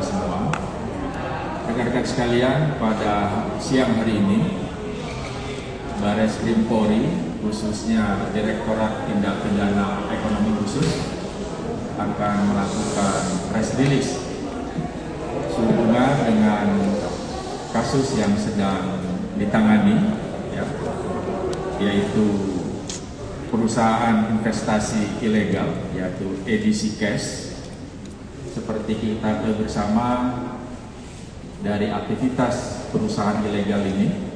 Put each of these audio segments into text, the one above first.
semua. Rekan-rekan sekalian, pada siang hari ini Barreskrim Polri, khususnya Direktorat Tindak Pidana Ekonomi Khusus, akan melakukan press release sehubungan dengan kasus yang sedang ditangani, yaitu perusahaan investasi ilegal, yaitu EDC Cash. Seperti kita tahu bersama, dari aktivitas perusahaan ilegal ini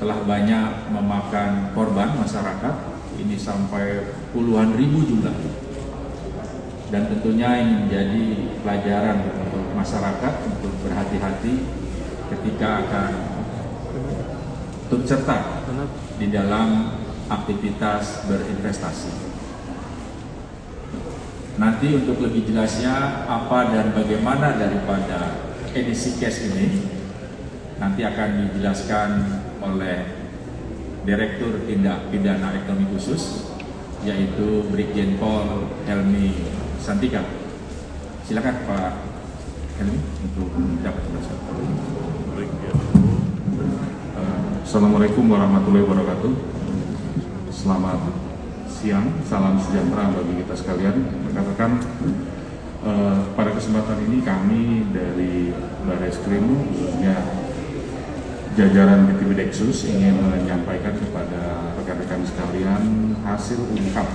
telah banyak memakan korban masyarakat, ini sampai puluhan ribu jumlah. Dan tentunya ini menjadi pelajaran untuk masyarakat untuk berhati-hati ketika akan turut serta di dalam aktivitas berinvestasi. Nanti untuk lebih jelasnya apa dan bagaimana daripada EDC Cash ini nanti akan dijelaskan oleh Direktur Tindak Pidana Ekonomi Khusus, yaitu Brigjen Pol Helmi Santika. Silakan Pak Helmi untuk dapat menjelaskan. Assalamualaikum warahmatullahi wabarakatuh. Selamat siang, salam sejahtera bagi kita sekalian. Rekan-rekan, pada kesempatan ini kami dari Barreskrim, khususnya jajaran BTP Deksus, ingin menyampaikan kepada rekan-rekan sekalian hasil ungkap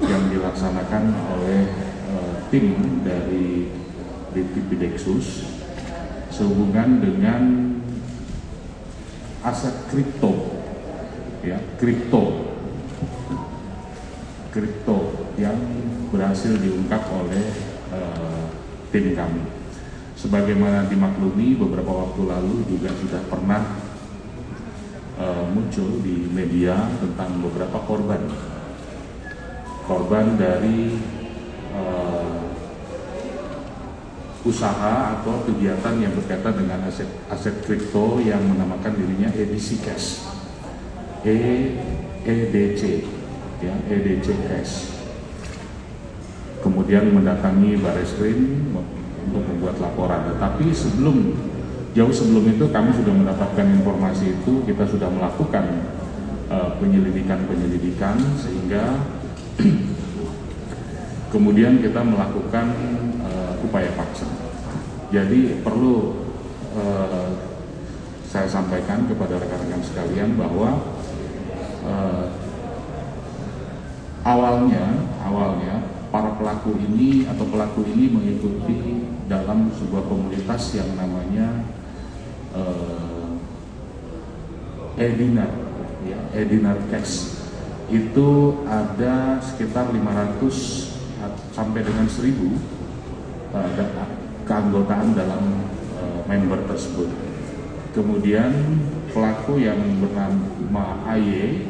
yang dilaksanakan oleh tim dari BTP Deksus sehubungan dengan aset kripto, kripto yang berhasil diungkap oleh tim kami. Sebagaimana dimaklumi, beberapa waktu lalu juga sudah pernah muncul di media tentang beberapa korban dari usaha atau kegiatan yang berkaitan dengan aset kripto yang menamakan dirinya EDC Cash, EDC Cash. Kemudian mendatangi Barreskrim untuk membuat laporan. Tetapi jauh sebelum itu kami sudah mendapatkan informasi itu, kita sudah melakukan penyelidikan sehingga kemudian kita melakukan upaya paksa. Jadi perlu saya sampaikan kepada rekan-rekan sekalian bahwa awalnya para pelaku ini mengikuti dalam sebuah komunitas yang namanya Edinar Cash. Itu ada sekitar 500 sampai dengan 1000 keanggotaan dalam member tersebut. Kemudian pelaku yang bernama AY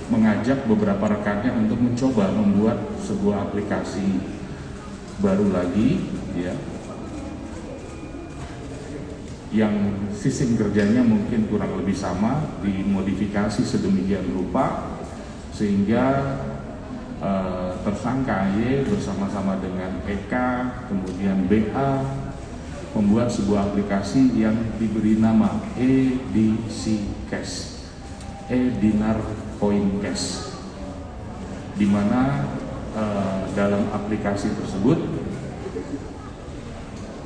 mengajak beberapa rekannya untuk mencoba membuat sebuah aplikasi baru lagi, yang sistem kerjanya mungkin kurang lebih sama, dimodifikasi sedemikian rupa sehingga tersangka AY bersama-sama dengan EK kemudian BA membuat sebuah aplikasi yang diberi nama EDC Cash, Edinar Coin Cash, di mana dalam aplikasi tersebut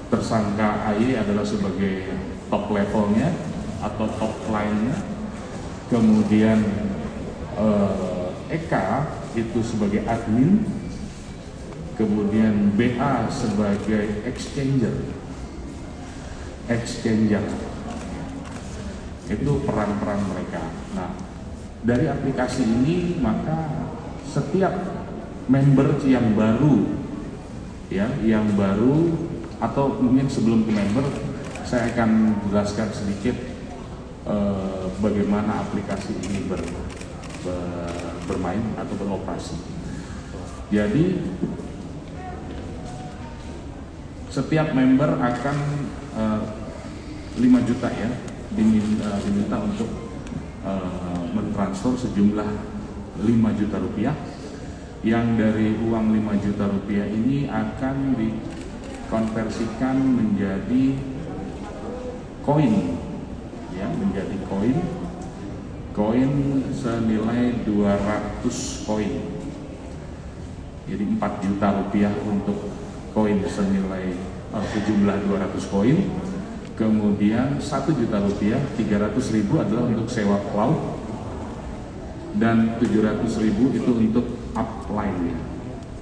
tersangka AY adalah sebagai top levelnya atau top line-nya, kemudian EK itu sebagai admin, kemudian BA sebagai exchanger. Itu peran-peran mereka. Nah, dari aplikasi ini maka setiap member yang baru atau mungkin sebelum ke member, saya akan jelaskan sedikit bagaimana aplikasi ini bermain atau beroperasi. Jadi setiap member akan 5 juta diminta untuk mentransfer sejumlah 5 juta rupiah yang dari uang 5 juta rupiah ini akan dikonversikan menjadi koin, ya, menjadi koin senilai 200 koin. Jadi 4 juta rupiah untuk koin senilai sejumlah 200 koin. Kemudian 1 juta rupiah, 300.000 adalah untuk sewa cloud, dan 700.000 itu untuk upline,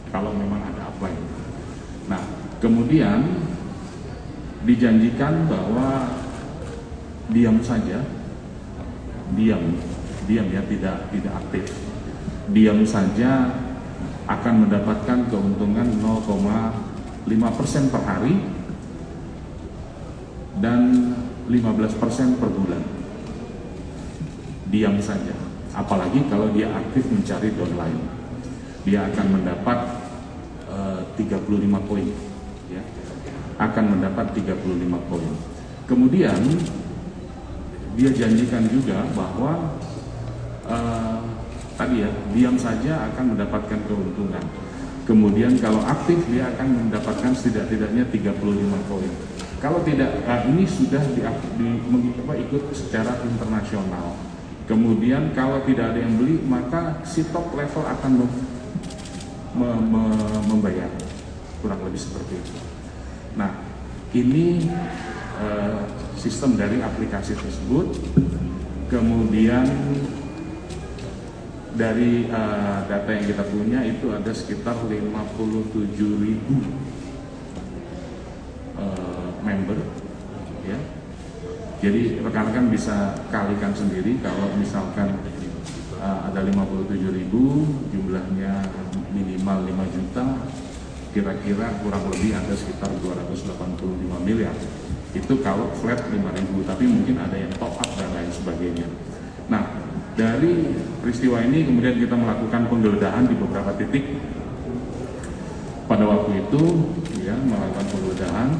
kalau memang ada upline. Nah, kemudian dijanjikan bahwa diam ya, tidak aktif, diam saja akan mendapatkan keuntungan 0,5% per hari dan 15% per bulan. Diam saja. Apalagi kalau dia aktif mencari downline, dia akan mendapat 35 koin, ya, akan mendapat 35 koin. Kemudian dia janjikan juga bahwa tadi ya, diam saja akan mendapatkan keuntungan. Kemudian kalau aktif dia akan mendapatkan setidak-tidaknya 35 koin. Kalau tidak, ini sudah ikut secara internasional. Kemudian kalau tidak ada yang beli, maka si top level akan membayar, kurang lebih seperti itu. Nah, ini sistem dari aplikasi tersebut. Kemudian dari data yang kita punya itu ada sekitar 57.000 member, ya. Jadi rekan-rekan bisa kalikan sendiri, kalau misalkan ada 57.000, jumlahnya minimal 5 juta, kira-kira kurang lebih ada sekitar 285 miliar. Itu kalau flat 5.000, tapi mungkin ada yang top up dan lain sebagainya. Nah, dari peristiwa ini kemudian kita melakukan penggeledahan di beberapa titik. Pada waktu itu, ya, melakukan penggeledahan.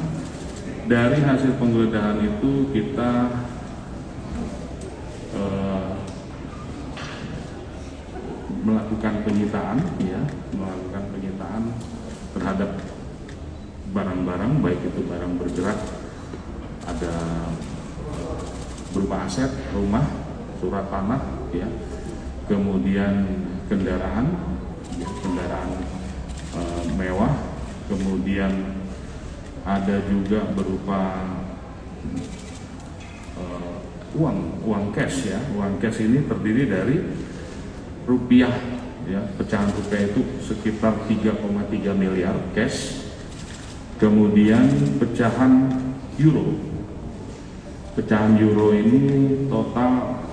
Dari hasil penggeledahan itu kita melakukan penyitaan, ya, melakukan penyitaan terhadap barang-barang, baik itu barang bergerak, ada berupa aset, rumah, surat tanah, ya, kemudian kendaraan, ya, kendaraan mewah, kemudian ada juga berupa uang cash, ya. Uang cash ini terdiri dari rupiah, ya, pecahan rupiah itu sekitar 3,3 miliar cash. Kemudian pecahan euro ini total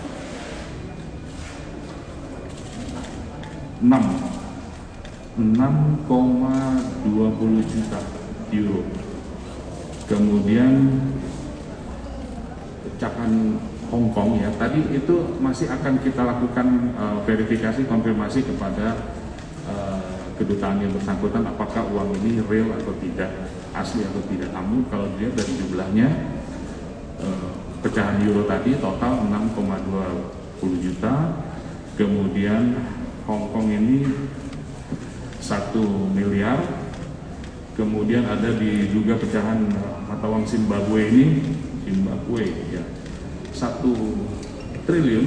6,20 juta euro. Kemudian pecahan Hong Kong, ya, tadi itu masih akan kita lakukan verifikasi, konfirmasi kepada kedutaan yang bersangkutan apakah uang ini real atau tidak, asli atau tidak. Namun kalau dilihat dari jumlahnya, pecahan euro tadi total 6,20 juta, kemudian Hong Kong ini 1 miliar, kemudian ada diduga pecahan mata uang Zimbabwe ini, ya, 1 triliun,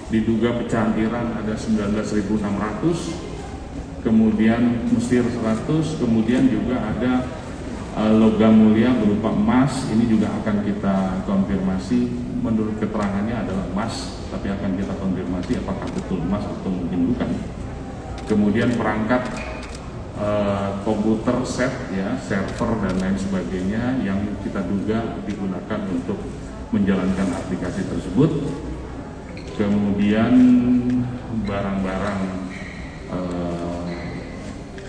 diduga pecahan Iran ada 19.600, kemudian Mesir 100, kemudian juga ada logam mulia berupa emas. Ini juga akan kita konfirmasi, menurut keterangannya adalah emas, tapi akan kita konfirmasi apakah betul emas atau mungkin bukan. Kemudian perangkat komputer set, ya, server dan lain sebagainya yang kita duga digunakan untuk menjalankan aplikasi tersebut. Kemudian barang-barang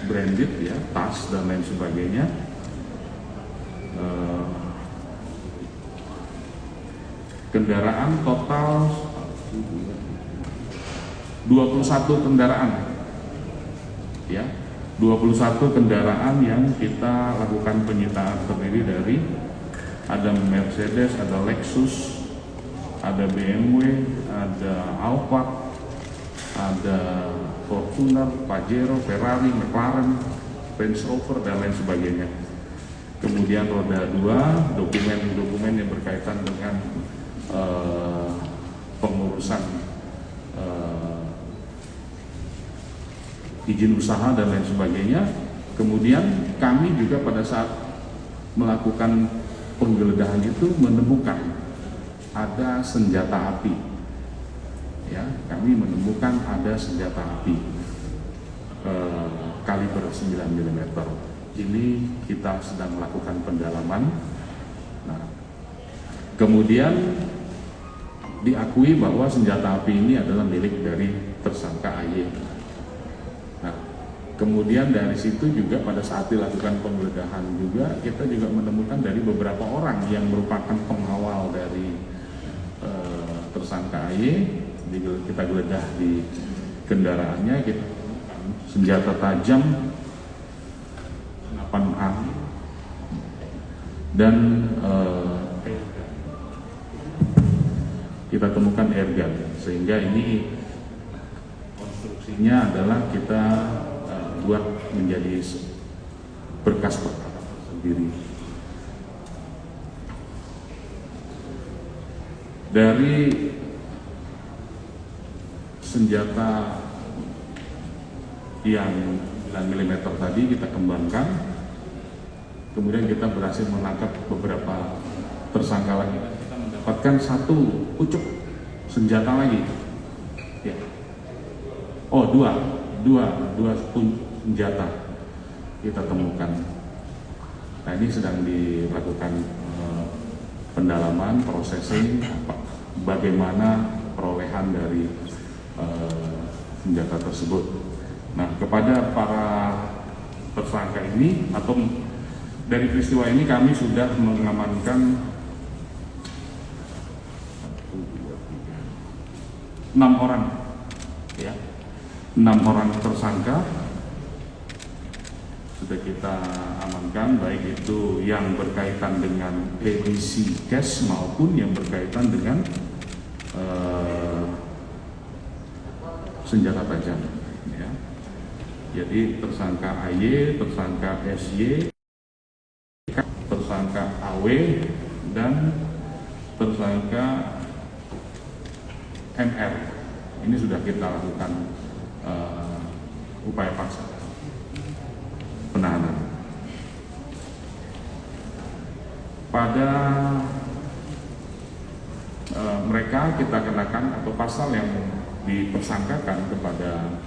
branded, ya, tas dan lain sebagainya. Kendaraan total 21 kendaraan, ya, 21 kendaraan yang kita lakukan penyitaan, terdiri dari ada Mercedes, ada Lexus, ada BMW, ada Alphard, ada Fortuner, Pajero, Ferrari, McLaren, Range Rover, dan lain sebagainya. Kemudian roda 2, dokumen-dokumen yang berkaitan dengan pengurusan izin usaha dan lain sebagainya. Kemudian kami juga pada saat melakukan penggeledahan itu menemukan ada senjata api. Ya, kami menemukan ada senjata api kaliber 9 mm. Ini kita sedang melakukan pendalaman. Nah, kemudian diakui bahwa senjata api ini adalah milik dari tersangka AY. Nah, kemudian dari situ juga pada saat dilakukan penggeledahan juga kita juga menemukan dari beberapa orang yang merupakan pengawal dari tersangka AY. Kita geledah di kendaraannya, kita temukan senjata tajam, senapan angin, dan kita temukan airgun. Sehingga ini konstruksinya adalah kita buat menjadi berkas perkara sendiri. Dari senjata yang 9 mm tadi kita kembangkan, kemudian kita berhasil menangkap beberapa tersangka lagi. Kita mendapatkan satu pucuk senjata lagi. Ya. Oh, dua senjata kita temukan. Nah, ini sedang dilakukan pendalaman, processing, bagaimana perolehan dari senjata tersebut. Nah, kepada para tersangka ini atau dari peristiwa ini kami sudah mengamankan 6 orang, ya, 6 orang tersangka sudah kita amankan, baik itu yang berkaitan dengan edisi cash maupun yang berkaitan dengan senjata tajam. Ya. Jadi tersangka AY, tersangka SY, tersangka AW, dan tersangka MR. Ini sudah kita lakukan upaya paksa penahanan. Pada mereka kita kenakan atau pasal yang dipersangkakan kepada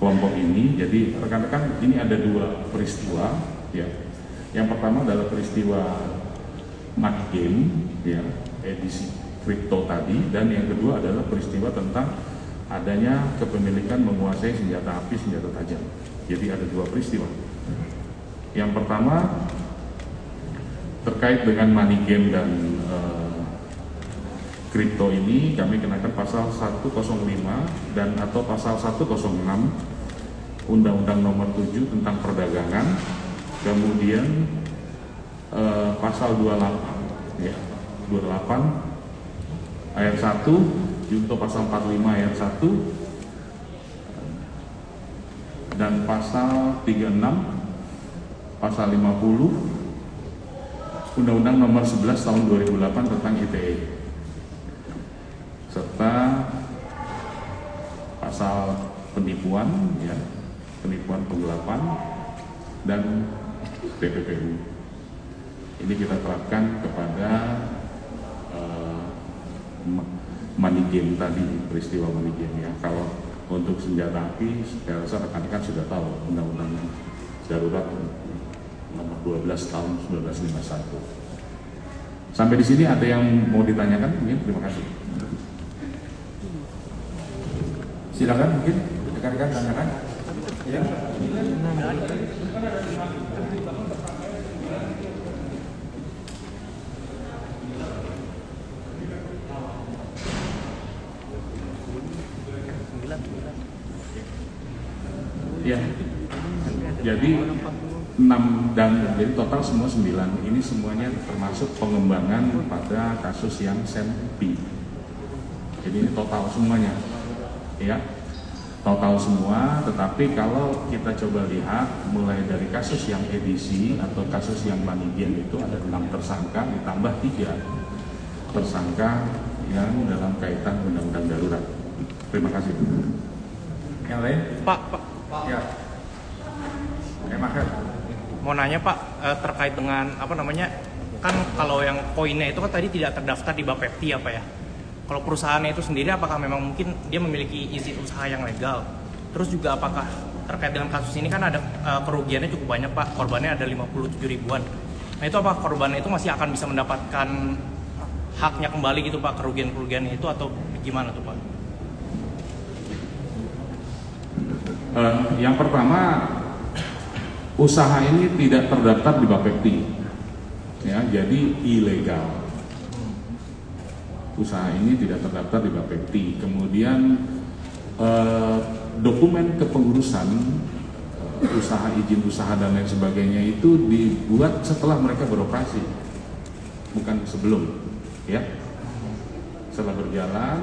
kelompok ini. Jadi rekan-rekan, ini ada 2 peristiwa, ya. Yang pertama adalah peristiwa money game, ya, edisi kripto tadi, dan yang kedua adalah peristiwa tentang adanya kepemilikan menguasai senjata api, senjata tajam. Jadi ada 2 peristiwa. Yang pertama terkait dengan money game dan kripto ini kami kenakan pasal 105 dan atau pasal 106 Undang-Undang Nomor 7 tentang Perdagangan, kemudian pasal 28, ya, 28 ayat 1 junto pasal 45 ayat 1 dan pasal 36 pasal 50 Undang-Undang Nomor 11 tahun 2008 tentang ITE, serta pasal penipuan, ya, penipuan penggelapan dan TPPU. Ini kita terapkan kepada money game tadi, peristiwa money game, ya. Kalau untuk senjata api, saya rasa rekan-rekan sudah tahu Undang-Undang Darurat Nomor 12 tahun 1951. Sampai di sini ada yang mau ditanyakan? Mungkin, terima kasih. Silakan, mungkin rekan-rekan tanyakan. Ya. Ya. Jadi 6 dan jadi total semua 9. Ini semuanya termasuk pengembangan pada kasus yang SEMPI. Jadi ini total semuanya. Ya. tahu semua, tetapi kalau kita coba lihat mulai dari kasus yang edisi atau kasus yang Manidian itu ada 6 tersangka ditambah 3 tersangka yang dalam kaitan undang-undang darurat. Terima kasih. Yang lain? Pak. Ya. Maher. Mau nanya Pak, terkait dengan kan kalau yang poinnya itu kan tadi tidak terdaftar di Bapepti ya Pak ya. Kalau perusahaannya itu sendiri apakah memang mungkin dia memiliki izin usaha yang legal? Terus juga apakah terkait dengan kasus ini kan ada kerugiannya cukup banyak Pak, korbannya ada 57 ribuan. Nah itu apa korbannya itu masih akan bisa mendapatkan haknya kembali gitu Pak, kerugian-kerugiannya itu atau gimana tuh Pak? Yang pertama, usaha ini tidak terdaftar di Bapepti, ya, jadi ilegal. Usaha ini tidak terdaftar di Bapepti. Kemudian dokumen kepengurusan usaha, izin usaha dan lain sebagainya itu dibuat setelah mereka beroperasi, bukan sebelum, ya. Setelah berjalan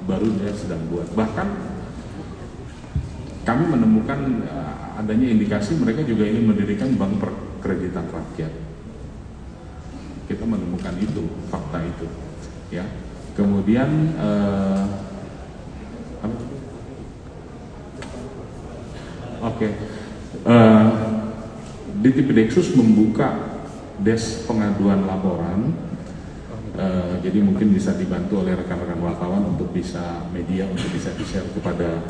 baru dia sedang buat. Bahkan kami menemukan adanya indikasi mereka juga ingin mendirikan bank perkreditan rakyat. Kita menemukan itu, fakta itu, ya. Kemudian DTP-Deksus membuka desk pengaduan laporan. Jadi mungkin bisa dibantu oleh rekan-rekan wartawan untuk bisa media untuk bisa di-share kepada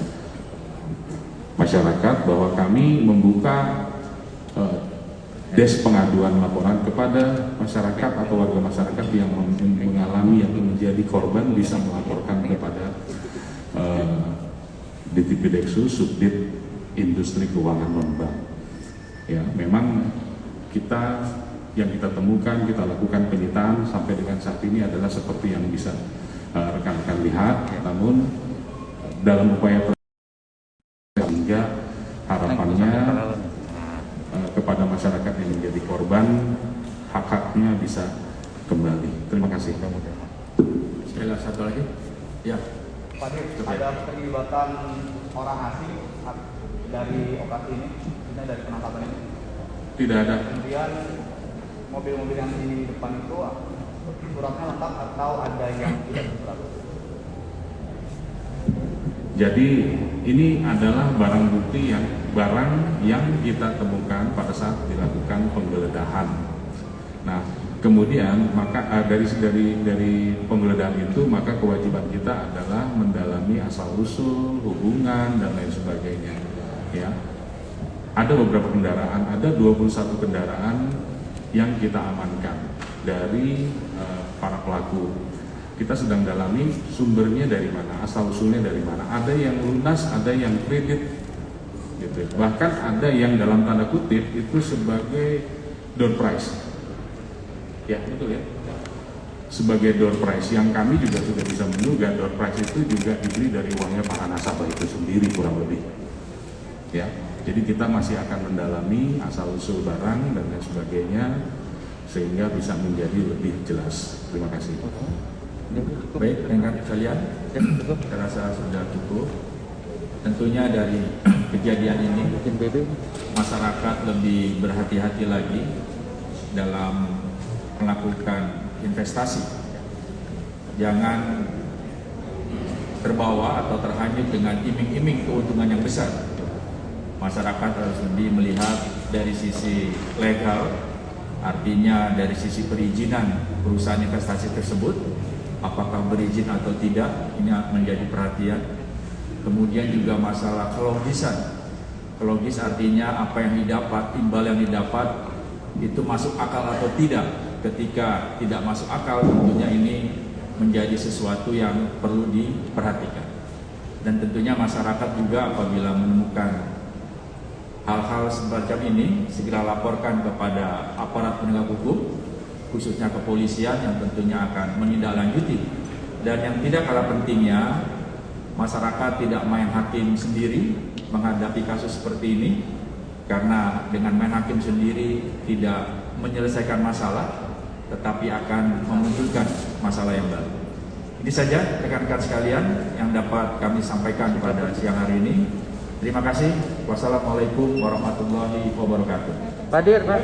masyarakat bahwa kami membuka desk pengaduan laporan kepada masyarakat atau warga masyarakat yang mengalami yang menjadi korban bisa melaporkan kepada DTP-Deksus Subdit Industri Keuangan Non-Bank. Ya, memang yang kita temukan, kita lakukan penyitaan sampai dengan saat ini adalah seperti yang bisa rekan-rekan lihat. Namun dalam upaya sehingga harapannya kepada masyarakat yang menjadi korban hak-haknya bisa kembali. Terima kasih. Sekali satu lagi. Ya. Pak Dir, ada keterlibatan orang asing dari operasi ini, dari penangkapan ini? Tidak ada. Kemudian mobil-mobil yang di depan itu suratnya lengkap atau ada yang tidak bersurat? Jadi ini adalah barang bukti barang yang kita temukan pada saat dilakukan penggeledahan. Nah, kemudian maka dari penggeledahan itu maka kewajiban kita adalah mendalami asal usul, hubungan dan lain sebagainya. Ya, ada beberapa kendaraan, ada 21 kendaraan yang kita amankan dari para pelaku. Kita sedang dalami sumbernya dari mana, asal usulnya dari mana. Ada yang lunas, ada yang kredit, gitu. Bahkan ada yang dalam tanda kutip itu sebagai door price. Ya, betul ya. Sebagai door price yang kami juga sudah bisa menduga door price itu juga dibeli dari uangnya para nasabah itu sendiri kurang lebih. Ya, jadi kita masih akan mendalami asal usul barang dan lain sebagainya sehingga bisa menjadi lebih jelas. Terima kasih. Baik, rekan sekalian, saya rasa sudah cukup. Tentunya dari kejadian ini, masyarakat lebih berhati-hati lagi dalam melakukan investasi. Jangan terbawa atau terhanyut dengan iming-iming keuntungan yang besar. Masyarakat harus lebih melihat dari sisi legal, artinya dari sisi perizinan perusahaan investasi tersebut, apakah berizin atau tidak, ini menjadi perhatian. Kemudian juga masalah kelogisan. Kelogis artinya apa yang didapat, imbal yang didapat itu masuk akal atau tidak. Ketika tidak masuk akal, tentunya ini menjadi sesuatu yang perlu diperhatikan. Dan tentunya masyarakat juga apabila menemukan hal-hal semacam ini, segera laporkan kepada aparat penegak hukum, khususnya kepolisian yang tentunya akan menindaklanjuti. Dan yang tidak kalah pentingnya, masyarakat tidak main hakim sendiri menghadapi kasus seperti ini, karena dengan main hakim sendiri tidak menyelesaikan masalah, tetapi akan memunculkan masalah yang baru. Ini saja rekan-rekan sekalian yang dapat kami sampaikan pada siang hari ini. Terima kasih. Wassalamualaikum warahmatullahi wabarakatuh. Pak Dir, Pak.